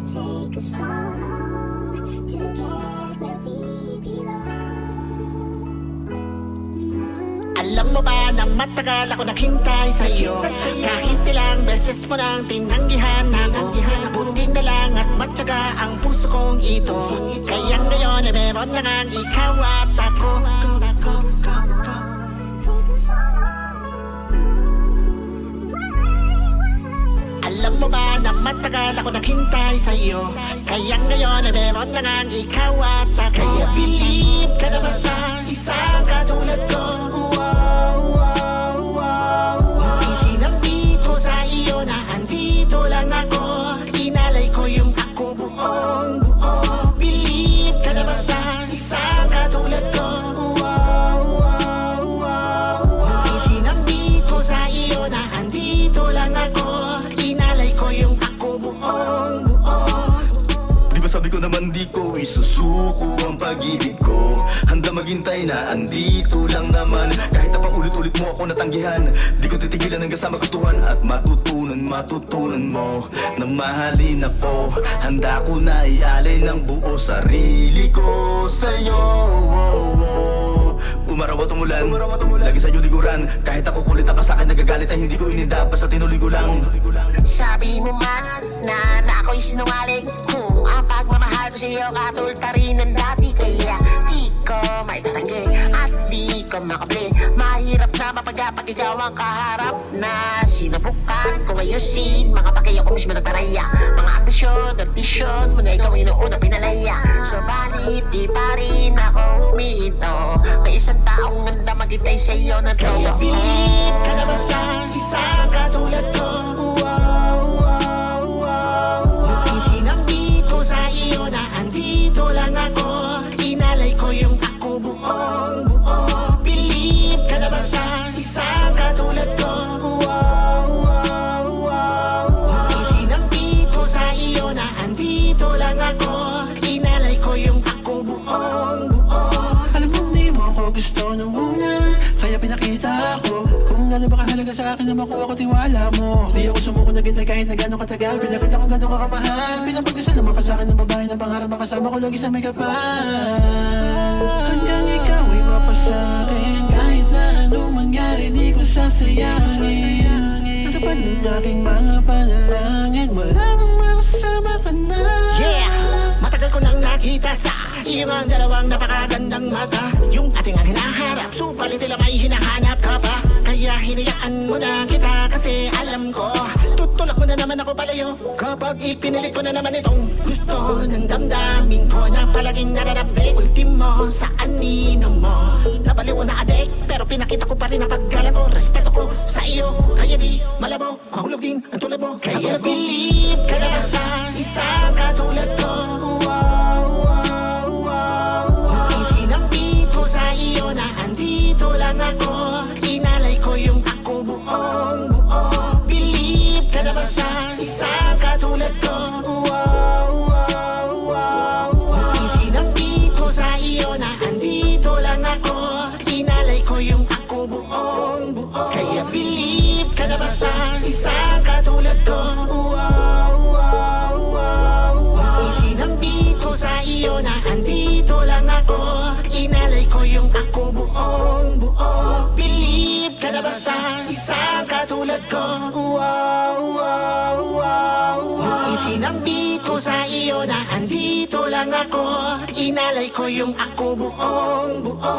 take us so long to get where we belong. Alam mo ba na matagal ako naghintay sa'yo? Kahit ilang beses mo nang tinanggihan ako, buti na lang at matyaga ang puso kong ito. Kaya ngayon ay meron na ngang ikaw at ako. Take us so long. Alam mo ba na matagal ako naghintay sa'yo? Kaya ngayon ay meron na ngang ikaw at ako. Kaya believe ka na ba sa isang katulad ko? Isinambit ko sa iyo na andito lang ako. Inalay ko yung ako buong buo. Believe ka na ba sa isang katulad ko? Isinambit ko sa iyo na andito lang ako. Inalay ko yung ako buong buo. Di ba sabi ko naman di ko isusuko ang pag-ibig ko. Handa maghintay na andito lang naman. Kahit na paulit-ulit mo ako natanggihan, di ko titigilan hanggang sa magustuhan. At matutunan mo na mahalin ako. Handa ko na ialay ng buo sarili ko sa'yo. Umaraw at umulan, lagi sa'yo liguran. Kahit ako kulit ang kasakay nagagalit ay hindi ko ininda, basta tinuloy ko lang. Sabi mo man na ako'y sinungaling, kung ang pagmamahal ko sa'yo katulad pa rin ng dati. Kaya di ko maitatanggi at di ko makabli. Mahirap na mapag ikaw ang kaharap na sinubukan kong ayusin. Mga bagay ako mismo nagparaya, mga ambisyon at vision mo na ikaw ang inuuna pinalaya. Subalit di pa rin ako huminto. May isang taong ganda maghintay sa'yo na Kaya totoo. believe ka na ba sa isang katulad ko? Isinambit ko sa iyo na andito lang ako. Inalay ko yung ako buong buo. Believe ka na ba sa isang katulad ko? Isinambit ko sa iyo na andito lang ako. Inalay ko yung ako buong buo. Alam mo di mo ako gusto nung una, kaya pinakita ko kung gano'n ba kahalaga sa akin na makuha ko tiwala mo. Di ako sumuko na kita kahit na gano'ng katagal. Pinakita ko gano'ng kakamahal. Pinapagdasal naman pa sa akin ng babae ng pangarap. Makasama ko lagi sa may kapal. Hanggang ikaw ay mapasakin. Kahit na anong mangyari di ko sasayangin. Natapad ng aking mga panalangin. Wala nang makasama ka na. Yeah! Matagal ko nang nakita sa iyong ang dalawang napakagandang mata. Yung ating ang hinaharap, supalit tila may hinahanap ka pa. Kaya hinayaan mo na kita kasi alam ko tutulak mo na naman ako palayo. Kapag ipinilit ko na naman itong gusto ng damdamin ko na palaging nararabik. Ultimo sa anino mo, nabaliw na adik, pero pinakita ko pa rin ang paggalang ko. Respeto ko sa iyo, kaya di malabo mahulugin ang tulad mo. Kaya believe ka na ba sa isang katulad ko? Isinambit ko sa iyo na andito lang ako. Inalay ko yung ako buong buo. Believe ka na ba sa isang katulad ko? Isinambit ko sa iyo na andito lang ako. Inalay ko yung ako buong buo. Kaya believe ka na ba sa isang katulad ko? Isinambit ko sa iyo na andito lang ako. Inalay ko yung ako buong buo. Believe ka na ba sa isang katulad ko? Isinambit ko sa iyo na andito lang ako. Inalay ko yung ako buong buo.